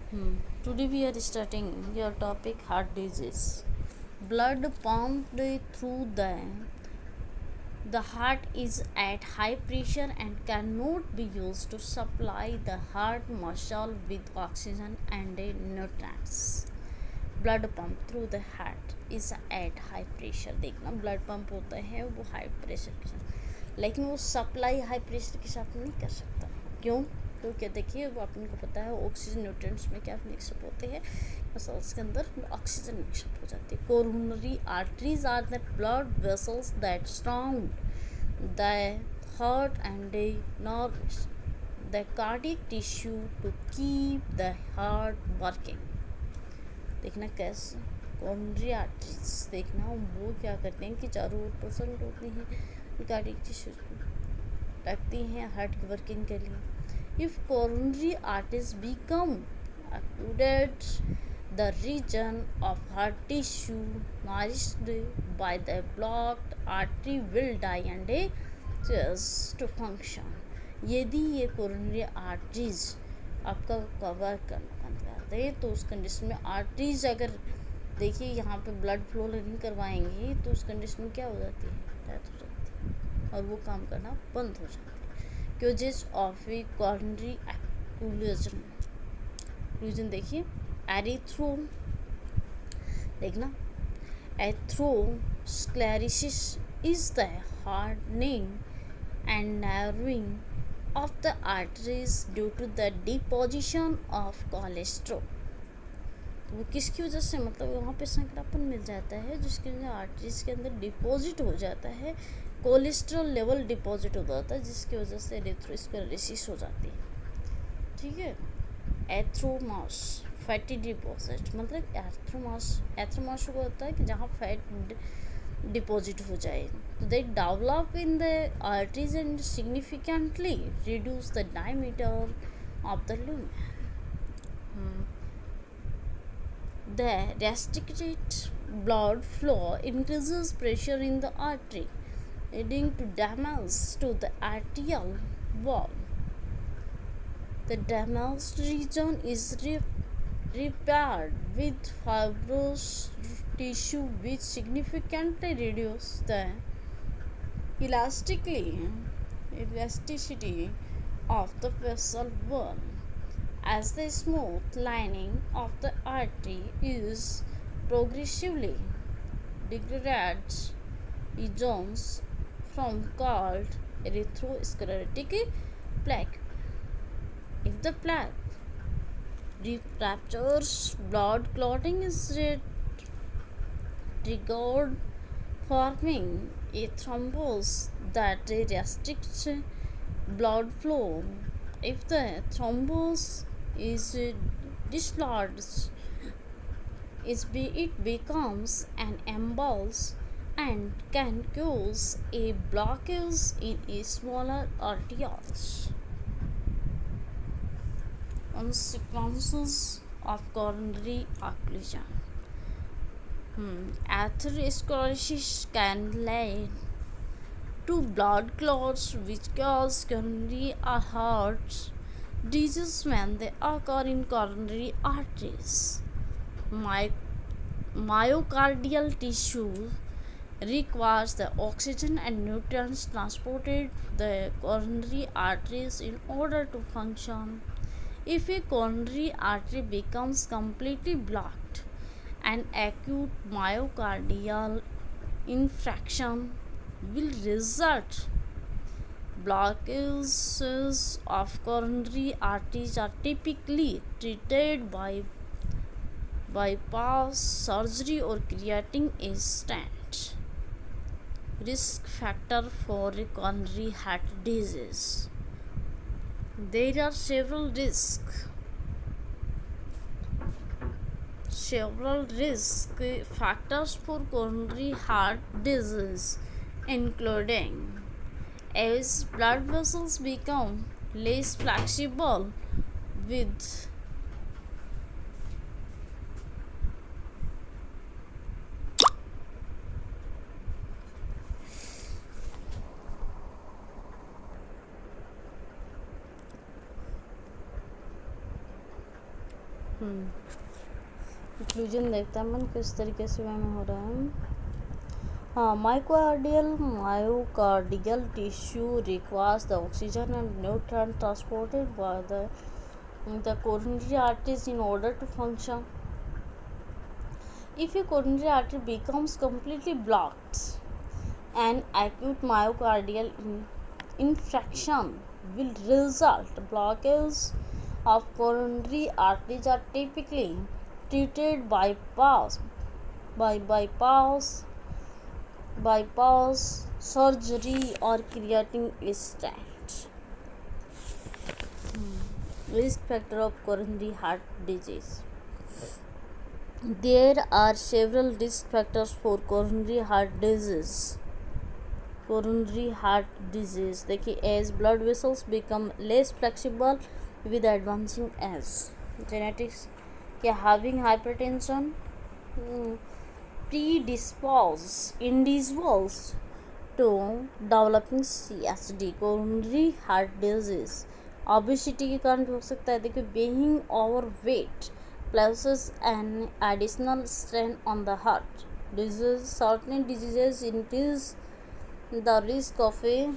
Today we are starting your topic heart disease. Blood pumped through the heart is at high pressure and cannot be used to supply the heart muscle with oxygen and nutrients. Blood pump through the heart is at high pressure. देखना blood pump होता है वो high pressure के साथ, लेकिन वो supply high pressure के साथ नहीं कर सकता. क्यों? तो क्या देखिए, वो अपन को पता है ऑक्सीजन न्यूट्रिएंट्स में क्या मिक्सअप होते हैं, मसल्स के अंदर ऑक्सीजन मिक्सअप हो जाती है. Coronary arteries are the blood vessels that surround the heart and the nerves the cardiac tissue to keep the heart working. देखना कैसे कोरोनरी आर्टरीज, देखना वो क्या करते हैं कि चारों ओर प्रेजेंट होती हैं, कार्डियक टिश्यू रखती हैं हार्ट की वर्किंग के लिए. If coronary arteries become occluded, the region of heart tissue nourished by the blocked artery will die and cease to function. यदि ये कोरोनरी आर्टरीज आपका कवर करना बंद कर दे तो उस कंडीशन में आर्टरीज अगर देखिए यहाँ पे ब्लड फ्लो नहीं करवाएंगी तो उस कंडीशन में क्या हो जाती है, डेथ हो जाती है और वो काम करना बंद हो जाता है. क्योजेस ऑफ ए कोरोनरी एक्लूजन देखिए एरिथ्रो, देखना atherosclerosis is the hardening and narrowing of the arteries due to the deposition of cholesterol. वो किसकी वजह से, मतलब वहाँ पे संकरापन मिल जाता है जिसकी वजह आर्टरीज के अंदर डिपॉजिट हो जाता है, कोलेस्ट्रॉल लेवल डिपॉजिट हो जाता है जिसकी वजह से एथेरोस्क्लेरोसिस हो जाती है. ठीक है. एथ्रोमास फैटी डिपॉजिट, मतलब एथ्रोमास को होता है कि जहाँ फैट डिपॉजिट हो जाए. तो they develop in the arteries and significantly reduce the diameter of the lumen. The restricted blood flow increases pressure in the artery, leading to damage to the arterial wall. The damaged region is repaired with fibrous tissue which significantly reduce the elasticity of the vessel wall. As the smooth lining of the artery is progressively degraded, regions from called erythrosclerotic plaque. If the plaque ruptures, blood clotting is triggered, forming a thrombus that restricts blood flow. If the thrombus is dislodged, it becomes an embolus and can cause a blockage in a smaller arterioles. Consequences of coronary occlusion. Atherosclerosis can lead to blood clots which cause coronary heart disease when they occur in coronary arteries. Myocardial tissue requires the oxygen and nutrients transported to the coronary arteries in order to function. If a coronary artery becomes completely blocked, an acute myocardial infarction will result. Blockages of coronary arteries are typically treated by bypass surgery or creating a stent. Risk factor for coronary heart disease. There are several risk factors for coronary heart disease, including as blood vessels become less flexible with inclusion देखता है मन किस तरीके से में हो रहा है। हाँ, myocardial tissue requires the oxygen and nutrient transported by the coronary arteries in order to function. If a coronary artery becomes completely blocked, an acute myocardial infarction will result. Blockage of coronary arteries are typically treated by bypass surgery or creating stent. Risk factor of coronary heart disease. There are several risk factors for coronary heart disease. देखिए, as blood vessels become less flexible with advancing age. Genetics, क्या having hypertension predispose individuals to developing CSD, coronary heart disease. Obesity के कारण भी हो सकता है। देखिए, being overweight places an additional strain on the heart disease. Certain diseases increase the risk of a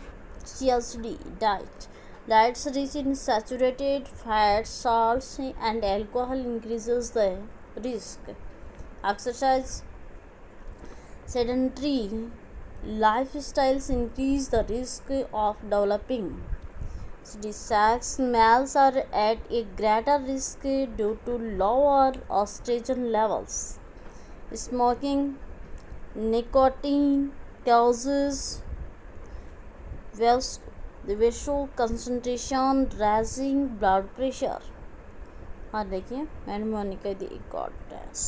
CSD. Diets rich in saturated fat, salts, and alcohol increases the risk. Exercise, sedentary lifestyles increase the risk of developing sex. Males are at a greater risk due to lower estrogen levels. Smoking, nicotine causes vasoconstriction, raising blood pressure. और देखिए, मैनमोनिका the goddess.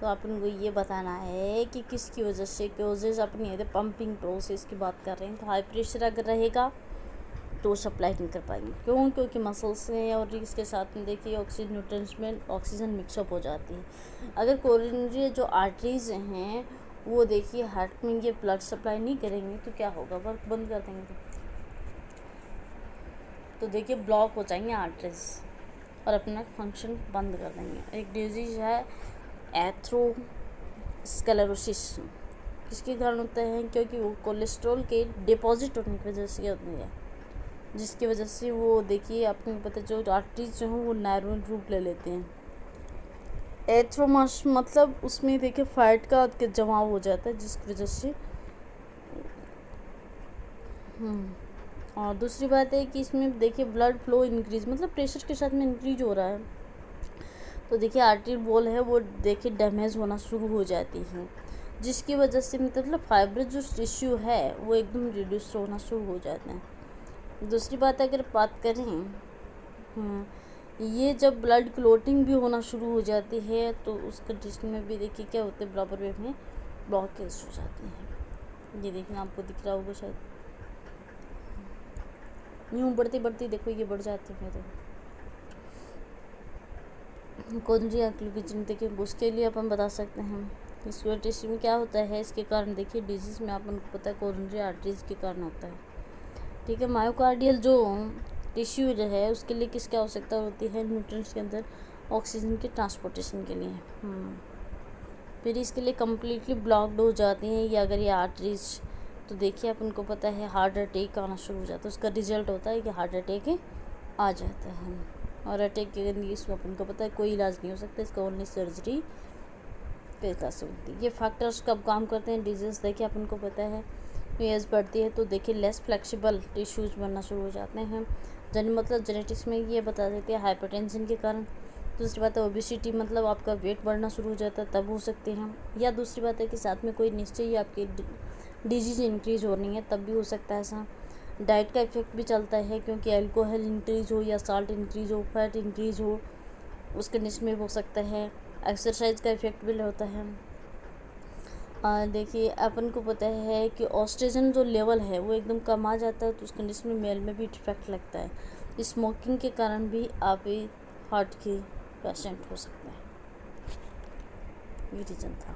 तो अपन को ये बताना है कि किसकी वजह से कोजेज अपनी है पंपिंग प्रोसेस की बात कर रहे हैं। तो हाई प्रेशर अगर रहेगा तो सप्लाई नहीं कर पाएंगे। क्यों? क्योंकि मसल्स में और रिग्स के साथ में देखिए ऑक्सीजन न्यूट्रिएंट्स में ऑक्सीजन मिक्सअप हो जाती है। अगर कोरोनरी जो आर्टरीज हैं वो देखिए हार्ट में ये ब्लड सप्लाई नहीं करेंगे तो क्या होगा, वर्क बंद कर देंगे तो देखिए ब्लॉक हो जाएंगे आर्टरीज और अपना फंक्शन बंद कर देंगे। एक डिजीज़ है एथेरोस्क्लेरोसिस। किसके कारण होता है? क्योंकि वो कोलेस्ट्रॉल के डिपॉजिट होने की वजह से होती है, जिसकी वजह से वो देखिए आपको पता है जो आर्टरीज जो हैं वो नैरो रूप ले लेते हैं। एथ्रोमास मतलब उसमें देखिए फैट का जमाव हो जाता है जिसकी वजह से। और दूसरी बात है कि इसमें देखिए ब्लड फ्लो इंक्रीज मतलब प्रेशर के साथ में इंक्रीज हो रहा है तो देखिए आर्टरी वॉल है वो देखिए डैमेज होना शुरू हो जाती है, जिसकी वजह से मतलब फाइब्रस जो टिश्यू है वो एकदम रिड्यूस होना शुरू हो जाते हैं। दूसरी बात अगर बात करें ये जब ब्लड क्लोटिंग भी होना शुरू हो जाती है तो उस कंडीशन में भी देखिए क्या होते हैं, बराबर वे में ब्लॉकेज हो जाती है। ये देखना आपको दिख रहा होगा शायद, यूँ बढ़ती बढ़ती देखो ये बढ़ जाती है। तो कोरोनरी एंक्लूजन देखिए उसके लिए अपन बता सकते हैं इसके टिश्यू में क्या होता है। इसके कारण देखिए डिजीज़ में अपन को पता है कोरोनरी आर्टरीज के कारण होता है। ठीक है, मायोकार्डियल जो टिश्यू है उसके लिए किसकी आवश्यकता होती है? न्यूट्रिएंट्स के अंदर ऑक्सीजन के ट्रांसपोर्टेशन के लिए। फिर इसके लिए कम्प्लीटली ब्लॉक्ड हो जाती हैं ये अगर ये आर्टरीज, तो देखिए अपन को पता है हार्ट अटैक आना शुरू हो जाता है। उसका रिजल्ट होता है कि हार्ट अटैक आ जाता है। और अटैक के इसमें अपन को पता है कोई इलाज नहीं हो सकता, इसका ओनली सर्जरी पे कर सकती है। ये फैक्टर्स कब काम करते हैं? डिजीज़ देखिए अपन को पता है एज बढ़ती है तो देखिए लेस फ्लेक्सिबल टिश्यूज़ बनना शुरू हो जाते हैं। मतलब जेनेटिक्स में ये बता देते हैं हाइपरटेंशन के कारण। दूसरी बात है ओबेसिटी मतलब आपका वेट बढ़ना शुरू हो जाता है तब हो सकते हैं। या दूसरी बात है कि साथ में कोई निश्चय ही आपकी डिजीज़ इंक्रीज हो रही है तब भी हो सकता है ऐसा। डाइट का इफेक्ट भी चलता है क्योंकि अल्कोहल इंक्रीज हो या साल्ट इंक्रीज हो, फैट इंक्रीज हो, उस कंडीशन में हो सकता है। एक्सरसाइज का इफेक्ट भी होता है। देखिए अपन को पता है कि ऑस्ट्रोजन जो लेवल है वो एकदम कम आ जाता है तो उस कंडीशन में मेल में भी इफेक्ट लगता है। स्मोकिंग के कारण भी आप हार्ट के पेशेंट हो सकते हैं। ये रीज़न था।